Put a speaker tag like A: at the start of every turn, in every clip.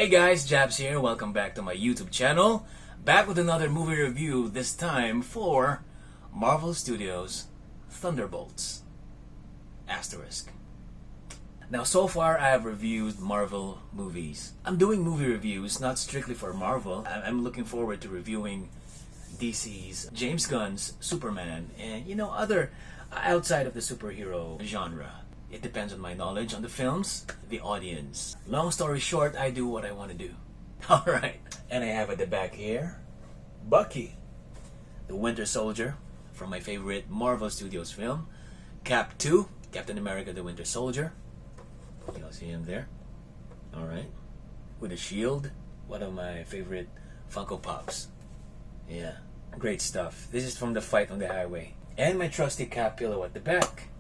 A: Hey guys, Japs here. Welcome back to my YouTube channel. Back with another movie review, this time for Marvel Studios' Thunderbolts. Asterisk. Now, so far I have reviewed Marvel movies. I'm doing movie reviews not strictly for Marvel. I'm looking forward to reviewing DC's James Gunn's Superman and, other outside of the superhero genre. It depends on my knowledge on the films, the audience. Long story short, I do what I want to do. Alright, and I have at the back here, Bucky, the Winter Soldier from my favorite Marvel Studios film, Cap 2, Captain America the Winter Soldier. You'll see him there. Alright, with a shield, one of my favorite Funko Pops. Yeah, great stuff. This is from the fight on the highway. And my trusty Cap pillow at the back.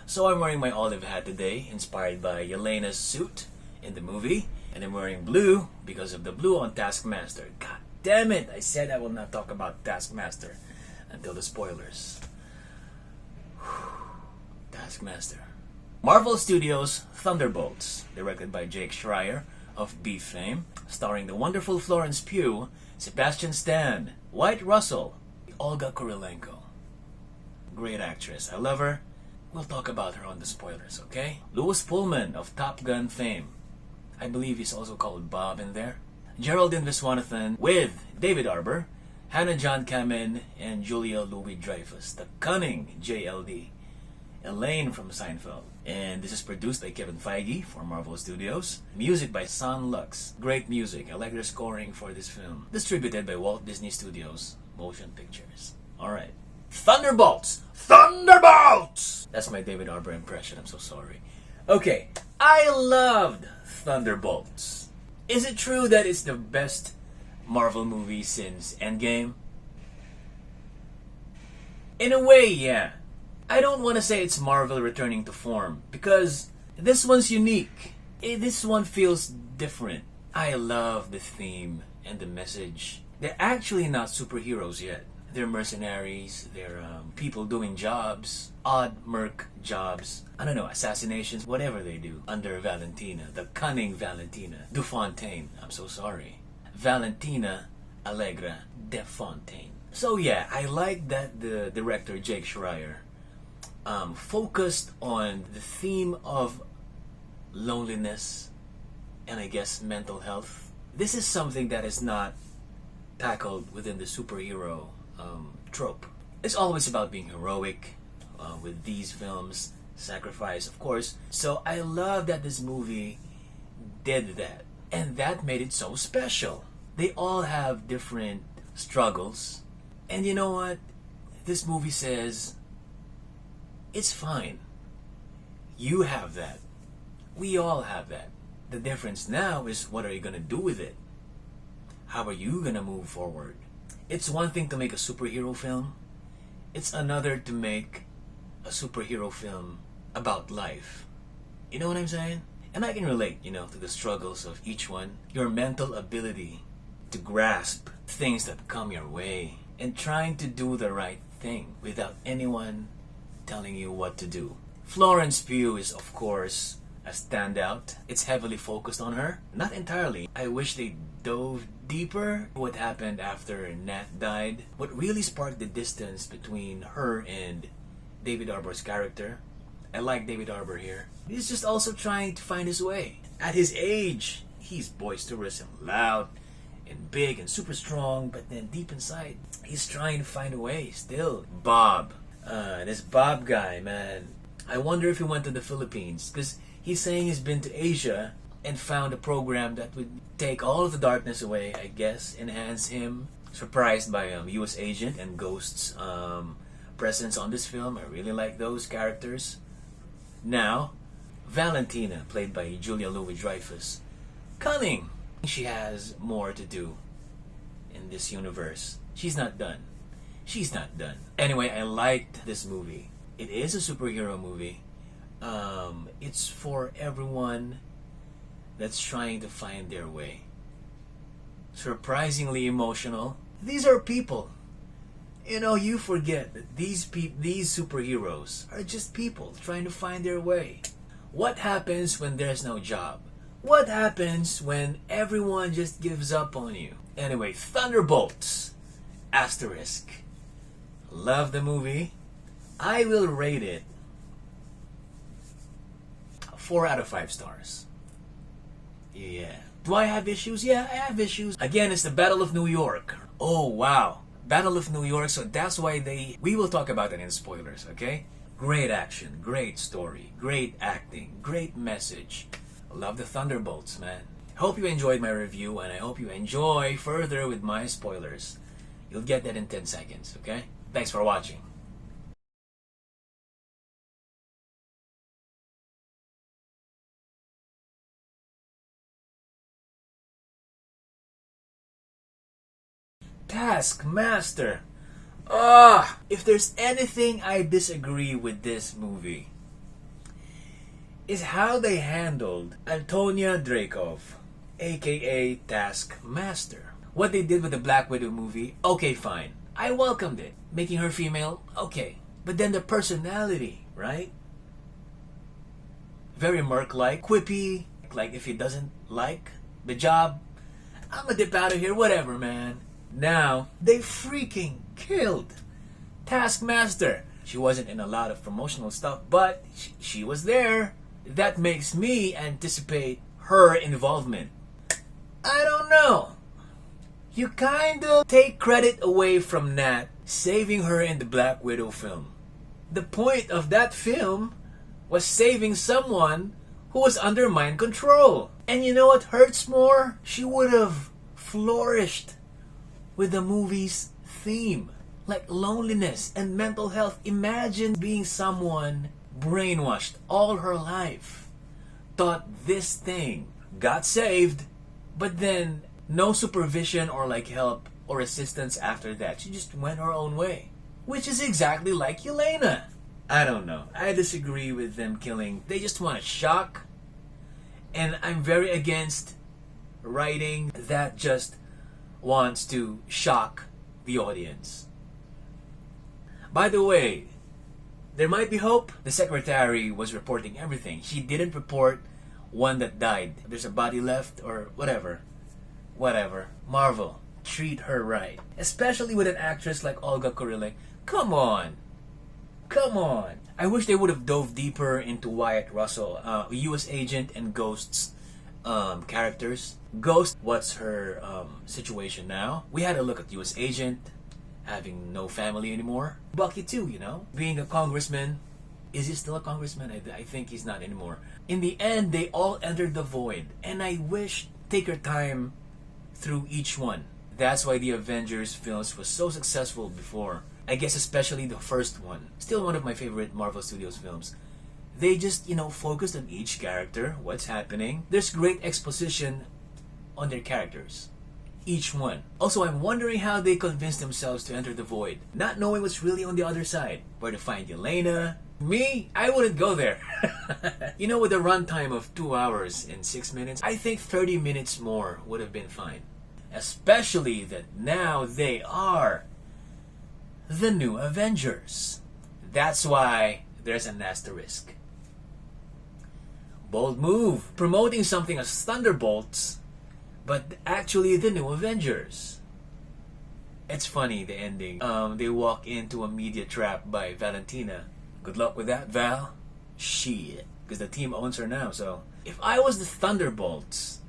A: So I'm wearing my olive hat today, inspired by Yelena's suit in the movie. And I'm wearing blue because of the blue on Taskmaster. God damn it! I said I will not talk about Taskmaster until the spoilers. Taskmaster. Marvel Studios' Thunderbolts, directed by Jake Schreier of Beef fame, starring the wonderful Florence Pugh, Sebastian Stan, White Russell, Olga Kurylenko. Great actress. I love her. We'll talk about her on the spoilers, okay? Louis Pullman of Top Gun fame. I believe he's also called Bob in there. Geraldine Viswanathan with David Harbour, Hannah John Kamen, and Julia Louis-Dreyfus, the cunning JLD. Elaine from Seinfeld. And this is produced by Kevin Feige for Marvel Studios. Music by Son Lux. Great music. I like their scoring for this film. Distributed by Walt Disney Studios Motion Pictures. Alright. Thunderbolts! Thunderbolts! That's my David Harbour impression. I'm so sorry. Okay. I loved Thunderbolts. Is it true that it's the best Marvel movie since Endgame? In a way, yeah. I don't want to say it's Marvel returning to form, because this one's unique. This one feels different. I love the theme and the message. They're actually not superheroes yet. They're mercenaries, they're people doing jobs, odd merc jobs, I don't know, assassinations, whatever they do, under Valentina, the cunning Valentina Dufontaine. I'm so sorry. Valentina Allegra Defontaine. So yeah, I like that the director Jake Schreier focused on the theme of loneliness and I guess mental health. This is something that is not tackled within the superhero trope. It's always about being heroic with these films, sacrifice of course. So I love that this movie did that, and that made it so special. They all have different struggles, and you know what? This movie says it's fine. You have that. We all have that. The difference now is, what are you gonna do with it? How are you gonna move forward? It's one thing to make a superhero film. It's another to make a superhero film about life. You know what I'm saying? And I can relate, to the struggles of each one. Your mental ability to grasp things that come your way and trying to do the right thing without anyone telling you what to do. Florence Pugh is, of course, a standout. It's heavily focused on her. Not entirely. I wish they dove deeper what happened after Nat died. What really sparked the distance between her and David Harbour's character. I like David Harbour here. He's just also trying to find his way. At his age, he's boisterous and loud and big and super strong, but then deep inside, he's trying to find a way still. Bob. This Bob guy, man. I wonder if he went to the Philippines, because he's saying he's been to Asia and found a program that would take all of the darkness away, I guess, enhance him. Surprised by US Agent and Ghost's presence on this film. I really like those characters. Now, Valentina, played by Julia Louis-Dreyfus. Cunning. She has more to do in this universe. She's not done. She's not done. Anyway, I liked this movie. It is a superhero movie. It's for everyone that's trying to find their way. Surprisingly emotional. These are people. You forget that these superheroes are just people trying to find their way. What happens when there's no job? What happens when everyone just gives up on you? Anyway, Thunderbolts. Asterisk. Love the movie. I will rate it 4 out of 5 stars. Yeah. Do I have issues? Yeah, I have issues. Again, it's the Battle of New York. Oh, wow. Battle of New York, so that's why we will talk about it in spoilers, okay? Great action, great story, great acting, great message. Love the Thunderbolts, man. Hope you enjoyed my review, and I hope you enjoy further with my spoilers. You'll get that in 10 seconds, okay? Thanks for watching. Taskmaster. If there's anything I disagree with this movie, is how they handled Antonia Dreykov, a.k.a. Taskmaster. What they did with the Black Widow movie, okay, fine. I welcomed it. Making her female, okay. But then the personality, right? Very Merc-like, quippy, like if he doesn't like the job, I'm gonna dip out of here, whatever, man. Now, they freaking killed Taskmaster. She wasn't in a lot of promotional stuff, but she was there. That makes me anticipate her involvement. I don't know. You kind of take credit away from Nat saving her in the Black Widow film. The point of that film was saving someone who was under mind control. And you know what hurts more? She would have flourished with the movie's theme, like loneliness and mental health. Imagine being someone brainwashed all her life, thought this thing, got saved, but then no supervision or like help or assistance after that. She just went her own way, which is exactly like Yelena. I don't know. I disagree with them killing. They just want to shock, and I'm very against writing that just wants to shock the audience. By the way, there might be hope. The secretary was reporting everything. She didn't report one that died. There's a body left or whatever. Whatever. Marvel, treat her right. Especially with an actress like Olga Kurylenko. Come on. Come on. I wish they would have dove deeper into Wyatt Russell, U.S. agent and Ghost's characters. Ghost, what's her situation now? We had a look at U.S. agent having no family anymore. Bucky too, you know, being a congressman. Is he still a congressman? I think he's not anymore. In the end, they all entered the void, and I wish take your time through each one. That's why the Avengers films was so successful before. I guess especially the first one. Still one of my favorite Marvel Studios films. They just, focused on each character, what's happening. There's great exposition on their characters. Each one. Also, I'm wondering how they convinced themselves to enter the void, not knowing what's really on the other side. Where to find Yelena. Me? I wouldn't go there. With a runtime of 2 hours and 6 minutes, I think 30 minutes more would have been fine. Especially that now they are the new Avengers. That's why there's an asterisk. Bold move. Promoting something as Thunderbolts, but actually the new Avengers. It's funny, the ending. They walk into a media trap by Valentina. Good luck with that, Val. Shit. Because the team owns her now, so. If I was the Thunderbolts,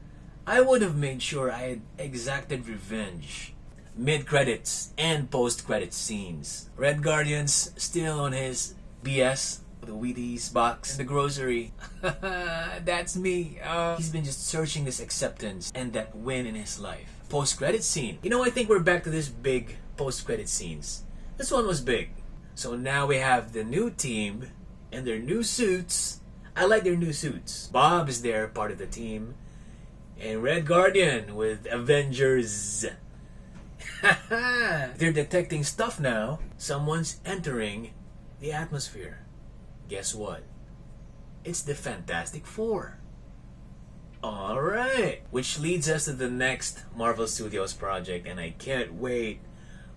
A: I would have made sure I had exacted revenge. Mid-credits and post-credits scenes. Red Guardian's still on his BS, the Wheaties box in the grocery. That's me. He's been just searching this acceptance and that win in his life. Post-credit scene. I think we're back to this big post-credit scenes. This one was big. So now we have the new team and their new suits. I like their new suits. Bob is there, part of the team. And Red Guardian with Avengers. They're detecting stuff now. Someone's entering the atmosphere. Guess what? It's the Fantastic Four. Alright. Which leads us to the next Marvel Studios project, and I can't wait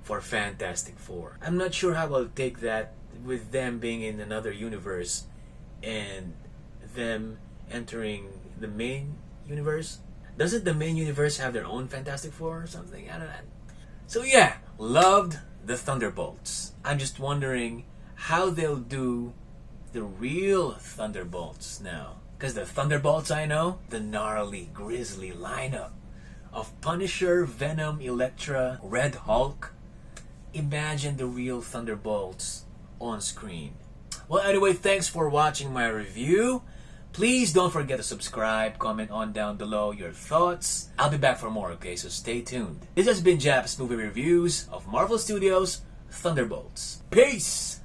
A: for Fantastic Four. I'm not sure how I'll take that with them being in another universe and them entering the main universe? Doesn't the main universe have their own Fantastic Four or something? I don't know. So yeah, loved the Thunderbolts. I'm just wondering how they'll do the real Thunderbolts now. Because the Thunderbolts I know, the gnarly, grisly lineup of Punisher, Venom, Elektra, Red Hulk. Imagine the real Thunderbolts on screen. Well, anyway, thanks for watching my review. Please don't forget to subscribe, comment on down below your thoughts. I'll be back for more, okay? So stay tuned. This has been Japs Movie Reviews of Marvel Studios' Thunderbolts. Peace!